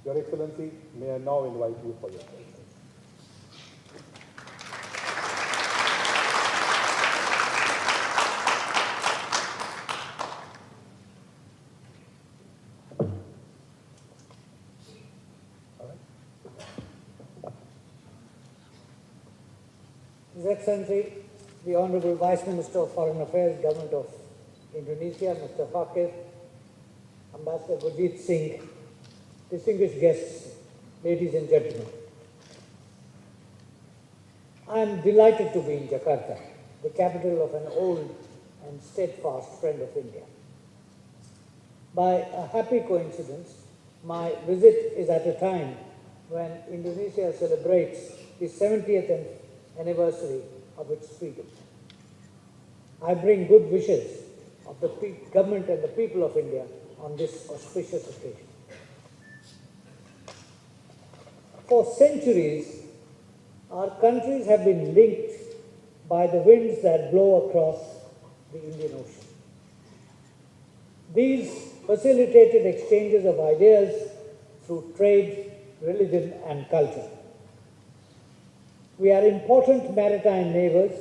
Your Excellency, may I now invite you for your questions. His Excellency, the Honorable Vice Minister of Foreign Affairs, Government of Indonesia, Mr. Fakir, Ambassador Gurjeet Singh, distinguished guests, ladies and gentlemen. I am delighted to be in Jakarta, the capital of an old and steadfast friend of India. By a happy coincidence, my visit is at a time when Indonesia celebrates the 70th anniversary of its freedom. I bring good wishes of the government and the people of India on this auspicious occasion. For centuries, our countries have been linked by the winds that blow across the Indian Ocean. These facilitated exchanges of ideas through trade, religion, and culture. We are important maritime neighbors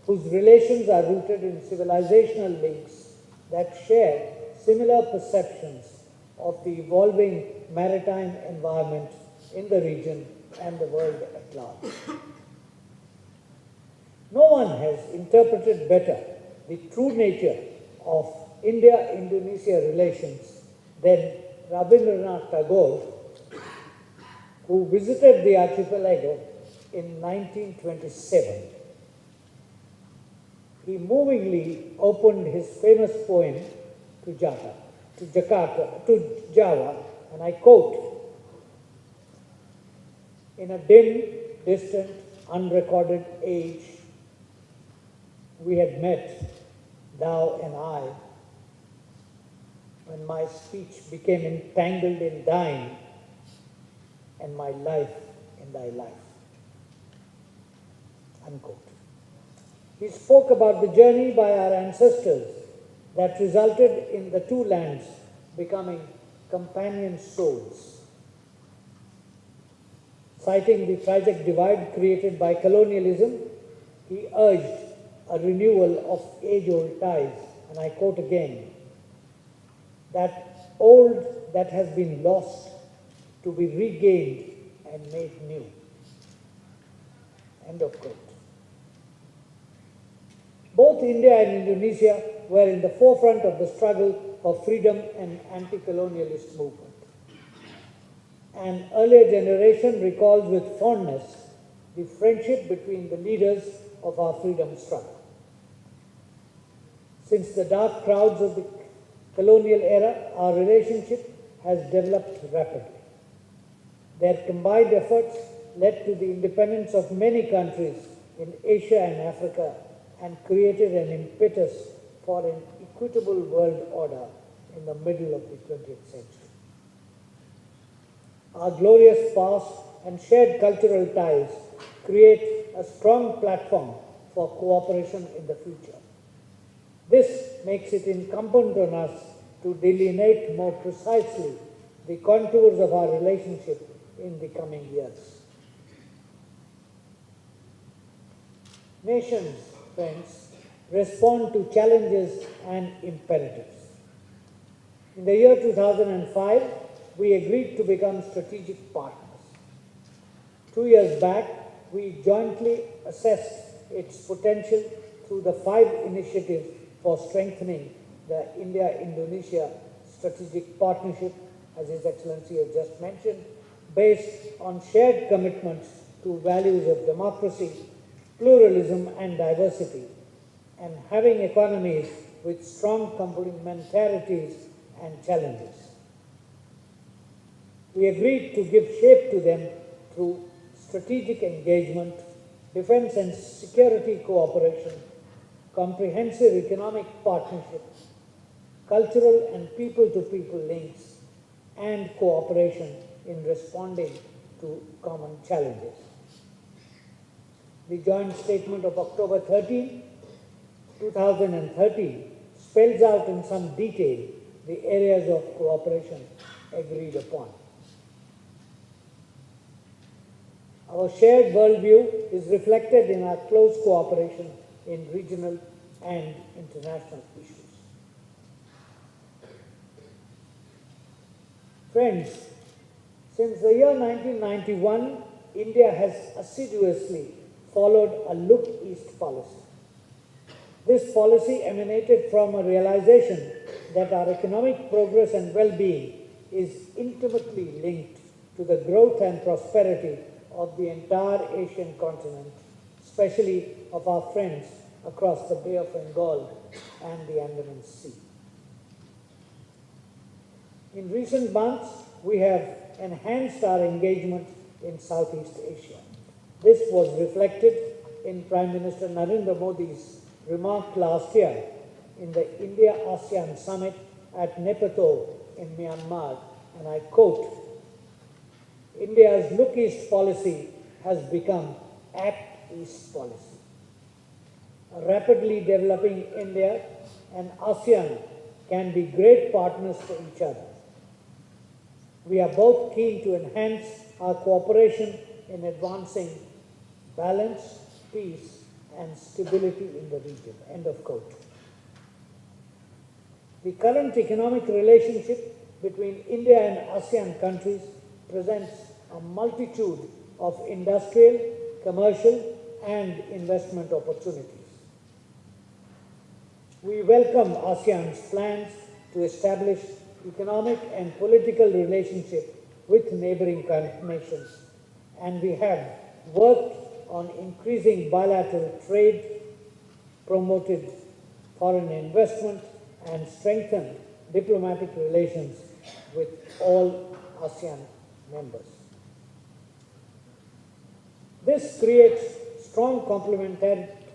whose relations are rooted in civilizational links that share similar perceptions of the evolving maritime environment in the region and the world at large. No one has interpreted better the true nature of India-Indonesia relations than Rabindranath Tagore, who visited the archipelago in 1927. He movingly opened his famous poem to Java, and I quote, "In a dim, distant, unrecorded age, we had met, thou and I, when my speech became entangled in thine, and my life in thy life." Unquote. He spoke about the journey by our ancestors that resulted in the two lands becoming companion souls. Citing the tragic divide created by colonialism, he urged a renewal of age-old ties, and I quote again, "That old that has been lost to be regained and made new." End of quote. Both India and Indonesia were in the forefront of the struggle for freedom and anti-colonialist movement. An earlier generation recalls with fondness the friendship between the leaders of our freedom struggle. Since the dark clouds of the colonial era, our relationship has developed rapidly. Their combined efforts led to the independence of many countries in Asia and Africa and created an impetus for an equitable world order in the middle of the 20th century. Our glorious past and shared cultural ties create a strong platform for cooperation in the future. This makes it incumbent on us to delineate more precisely the contours of our relationship in the coming years. Nations, friends, respond to challenges and imperatives. In the year 2005, we agreed to become strategic partners. 2 years back, we jointly assessed its potential through the 5 initiatives for strengthening the India-Indonesia strategic partnership, as His Excellency has just mentioned, based on shared commitments to values of democracy, pluralism and diversity, and having economies with strong complementarities and challenges. We agreed to give shape to them through strategic engagement, defense and security cooperation, comprehensive economic partnerships, cultural and people-to-people links, and cooperation in responding to common challenges. The joint statement of October 13, 2013 spells out in some detail the areas of cooperation agreed upon. Our shared worldview is reflected in our close cooperation in regional and international issues. Friends, since the year 1991, India has assiduously followed a Look East policy. This policy emanated from a realization that our economic progress and well-being is intimately linked to the growth and prosperity of the entire Asian continent, especially of our friends across the Bay of Bengal and the Andaman Sea. In recent months, we have enhanced our engagement in Southeast Asia. This was reflected in Prime Minister Narendra Modi's remark last year in the India-ASEAN Summit at Naypyidaw in Myanmar, and I quote, "India's Look East policy has become Act East policy." A rapidly developing India and ASEAN can be great partners for each other. We are both keen to enhance our cooperation in advancing balance, peace, and stability in the region. End of quote. The current economic relationship between India and ASEAN countries presents a multitude of industrial, commercial, and investment opportunities. We welcome ASEAN's plans to establish economic and political relationship with neighboring nations, and we have worked on increasing bilateral trade, promoted foreign investment, and strengthened diplomatic relations with all ASEAN members. This creates strong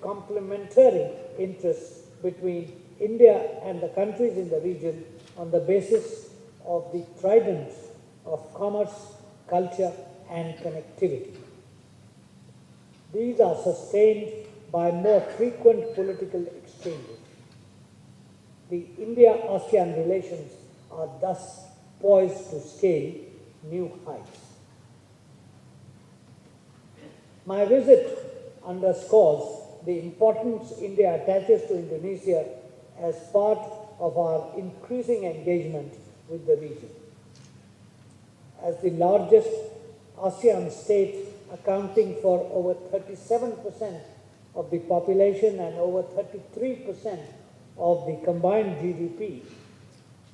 complementary interests between India and the countries in the region on the basis of the trident of commerce, culture, and connectivity. These are sustained by more frequent political exchanges. The India-ASEAN relations are thus poised to scale new heights. My visit underscores the importance India attaches to Indonesia as part of our increasing engagement with the region. As the largest ASEAN state, accounting for over 37% of the population and over 33% of the combined GDP,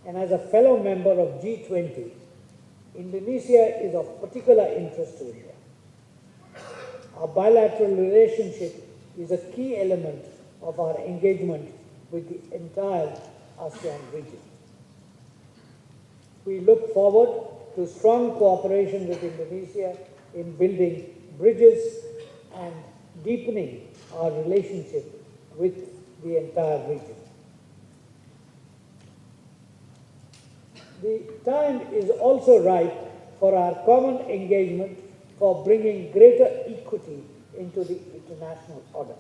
and as a fellow member of G20, Indonesia is of particular interest to India. Our bilateral relationship is a key element of our engagement with the entire ASEAN region. We look forward to strong cooperation with Indonesia in building bridges and deepening our relationship with the entire region. The time is also ripe for our common engagement for bringing greater equity into the international order.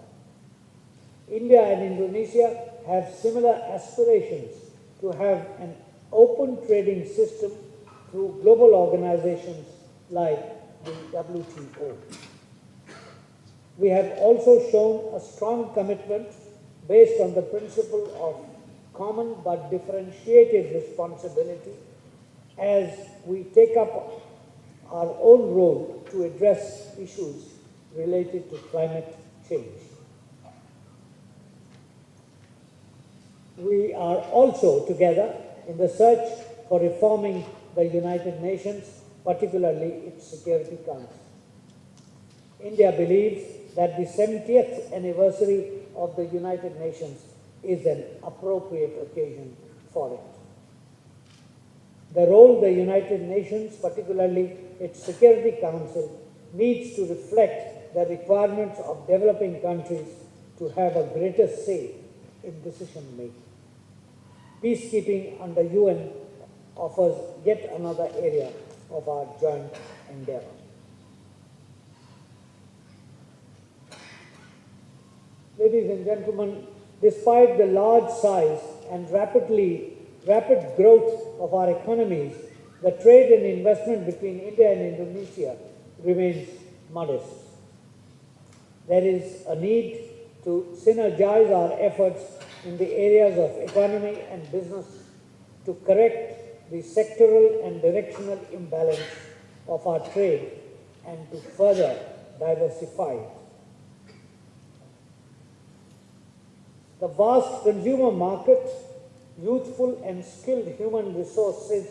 India and Indonesia have similar aspirations to have an open trading system through global organizations like the WTO. We have also shown a strong commitment based on the principle of common but differentiated responsibility as we take up our own role to address issues related to climate change. We are also together in the search for reforming the United Nations, particularly its Security Council. India believes that the 70th anniversary of the United Nations is an appropriate occasion for it. The role the United Nations, particularly its Security Council, needs to reflect the requirements of developing countries to have a greater say in decision-making. Peacekeeping under UN offers yet another area of our joint endeavor. Ladies and gentlemen, despite the large size and rapid growth of our economies, the trade and investment between India and Indonesia remains modest. There is a need to synergize our efforts in the areas of economy and business to correct the sectoral and directional imbalance of our trade and to further diversify it. The vast consumer market, youthful and skilled human resources,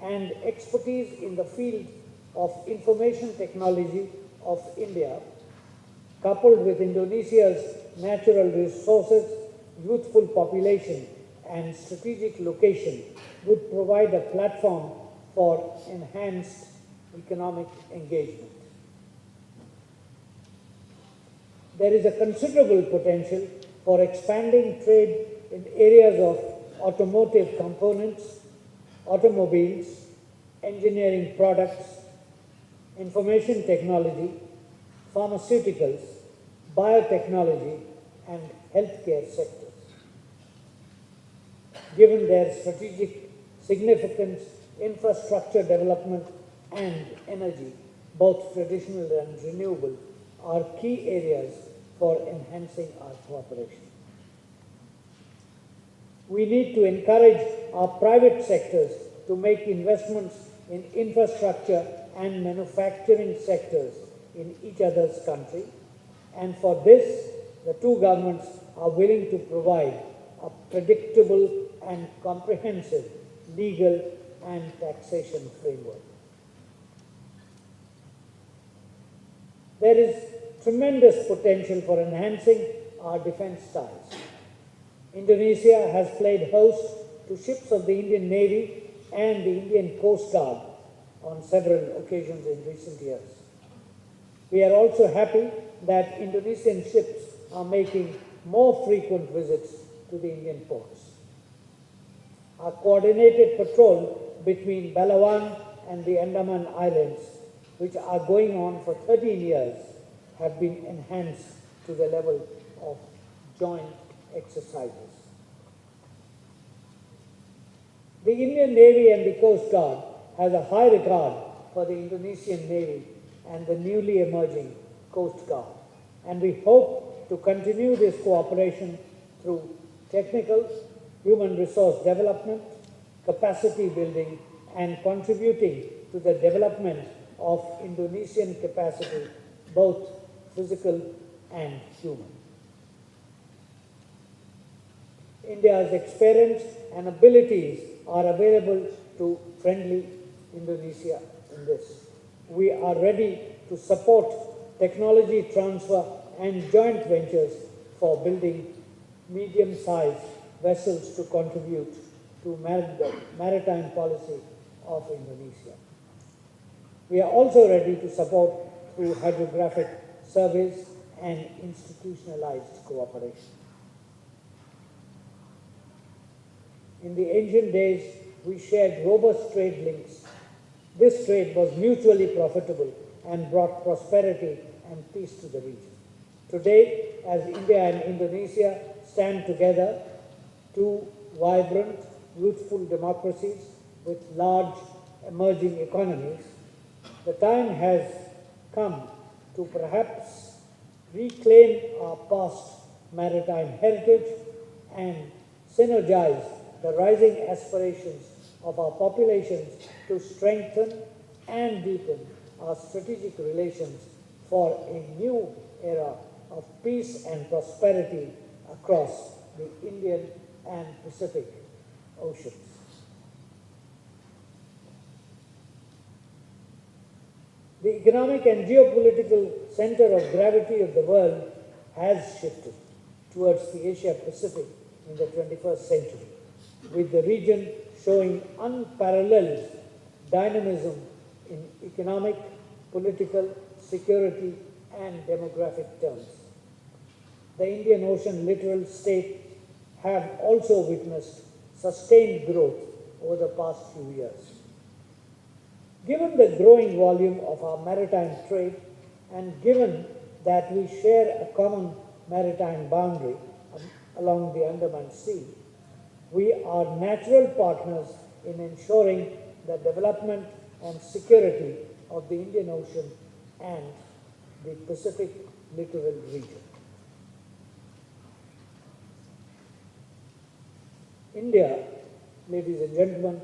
and expertise in the field of information technology of India, coupled with Indonesia's natural resources, youthful population, and strategic location, would provide a platform for enhanced economic engagement. There is a considerable potential for expanding trade in areas of automotive components, automobiles, engineering products, information technology, pharmaceuticals, biotechnology, and healthcare sectors. Given their strategic significance, infrastructure development and energy, both traditional and renewable, are key areas for enhancing our cooperation. We need to encourage our private sectors to make investments in infrastructure and manufacturing sectors in each other's country, and for this, the two governments are willing to provide a predictable and comprehensive legal and taxation framework. There is tremendous potential for enhancing our defense ties. Indonesia has played host to ships of the Indian Navy and the Indian Coast Guard on several occasions in recent years. We are also happy that Indonesian ships are making more frequent visits to the Indian ports. Our coordinated patrol between Balawan and the Andaman Islands, which are going on for 13 years, have been enhanced to the level of joint exercises. The Indian Navy and the Coast Guard has a high regard for the Indonesian Navy and the newly emerging Coast Guard, and we hope to continue this cooperation through technical, human resource development, capacity building, and contributing to the development of Indonesian capacity, both physical and human. India's experience and abilities are available to friendly Indonesia in this. We are ready to support technology transfer and joint ventures for building medium-sized vessels to contribute to maritime policy of Indonesia. We are also ready to support through hydrographic surveys and institutionalized cooperation. In the ancient days, we shared robust trade links. This trade was mutually profitable and brought prosperity and peace to the region. Today, as India and Indonesia stand together, two vibrant, youthful democracies with large emerging economies, the time has come to perhaps reclaim our past maritime heritage and synergize the rising aspirations of our populations to strengthen and deepen our strategic relations for a new era of peace and prosperity across the Indian and Pacific Oceans. The economic and geopolitical center of gravity of the world has shifted towards the Asia-Pacific in the 21st century, with the region showing unparalleled dynamism in economic, political, security, and demographic terms. The Indian Ocean littoral states have also witnessed sustained growth over the past few years. Given the growing volume of our maritime trade, and given that we share a common maritime boundary along the Andaman Sea, we are natural partners in ensuring the development and security of the Indian Ocean and the Pacific littoral region. India, ladies and gentlemen,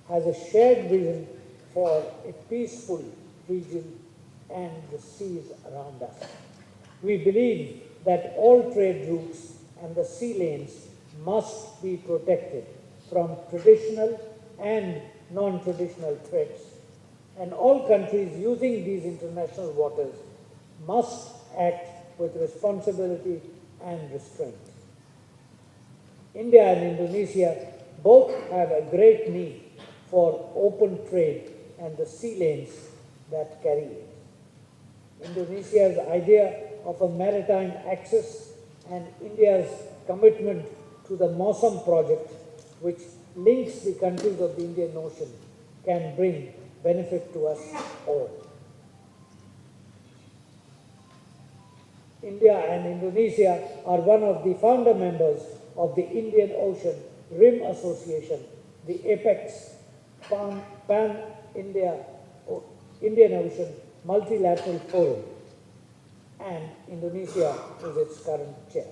has a shared vision for a peaceful region and the seas around us. We believe that all trade routes and the sea lanes must be protected from traditional and non-traditional threats, and all countries using these international waters must act with responsibility and restraint. India and Indonesia both have a great need for open trade and the sea lanes that carry it. Indonesia's idea of a maritime axis and India's commitment to the MOSAM project, which links the countries of the Indian Ocean, can bring benefit to us all. India and Indonesia are one of the founder members of the Indian Ocean Rim Association, the APEX Pan-India Indian Ocean Multilateral Forum, and Indonesia is its current chair.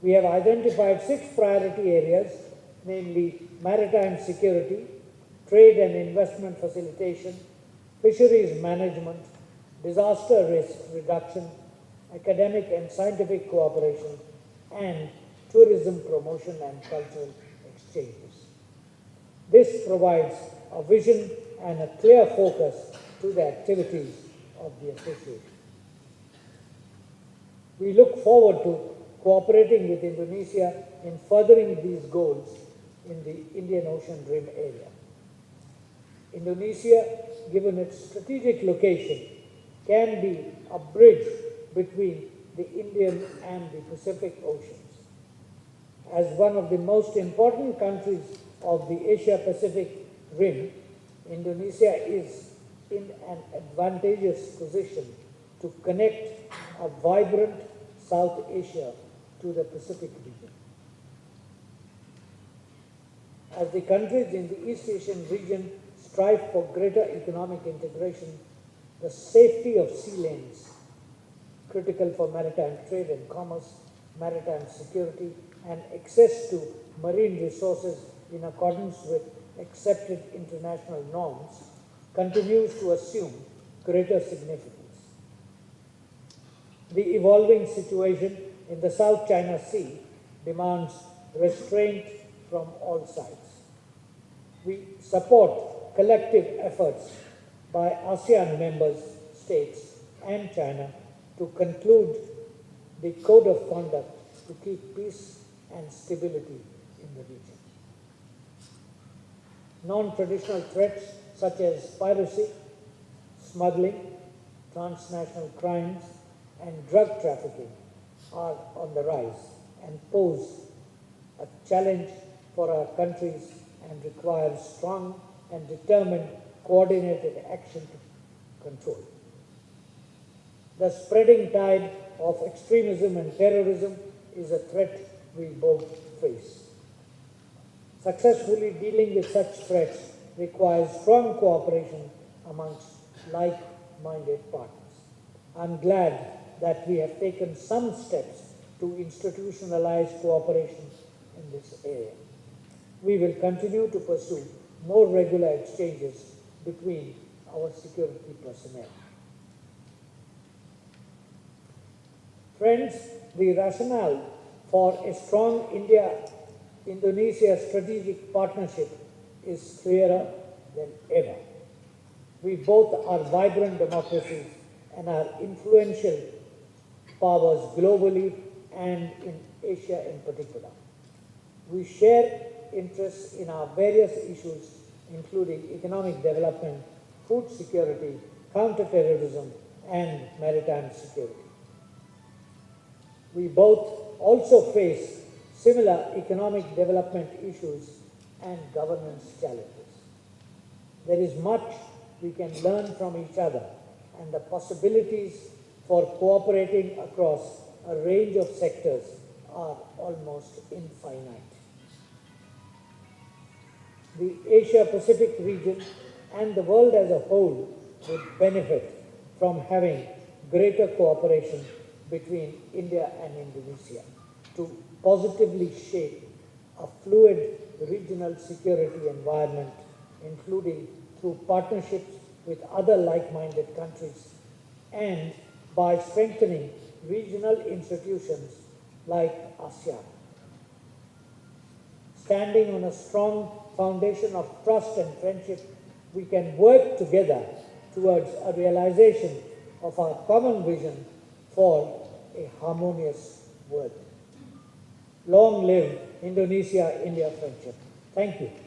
We have identified 6 priority areas, namely maritime security, trade and investment facilitation, fisheries management, disaster risk reduction, academic and scientific cooperation, and tourism promotion and cultural exchanges. This provides a vision and a clear focus to the activities of the association. We look forward to cooperating with Indonesia in furthering these goals in the Indian Ocean Rim area. Indonesia, given its strategic location, can be a bridge between the Indian and the Pacific Oceans. As one of the most important countries of the Asia-Pacific Rim, Indonesia is in an advantageous position to connect a vibrant South Asia to the Pacific region. As the countries in the East Asian region strive for greater economic integration, the safety of sea lanes, critical for maritime trade and commerce, maritime security, and access to marine resources in accordance with accepted international norms, continues to assume greater significance. The evolving situation in the South China Sea demands restraint from all sides. We support collective efforts by ASEAN member states and China to conclude the code of conduct to keep peace and stability in the region. Non-traditional threats such as piracy, smuggling, transnational crimes, and drug trafficking are on the rise and pose a challenge for our countries and require strong and determined coordinated action to control. The spreading tide of extremism and terrorism is a threat we both face. Successfully dealing with such threats requires strong cooperation amongst like-minded partners. I'm glad that we have taken some steps to institutionalize cooperation in this area. We will continue to pursue more regular exchanges between our security personnel. Friends, the rationale for a strong India-Indonesia strategic partnership is clearer than ever. We both are vibrant democracies and are influential powers globally and in Asia in particular. We share interests in our various issues, including economic development, food security, counterterrorism, and maritime security. We both also face similar economic development issues and governance challenges. There is much we can learn from each other, and the possibilities for cooperating across a range of sectors are almost infinite. The Asia-Pacific region and the world as a whole would benefit from having greater cooperation between India and Indonesia to positively shape a fluid regional security environment, including through partnerships with other like-minded countries and by strengthening regional institutions like ASEAN. Standing on a strong foundation of trust and friendship, we can work together towards a realization of our common vision for a harmonious world. Long live Indonesia-India friendship. Thank you.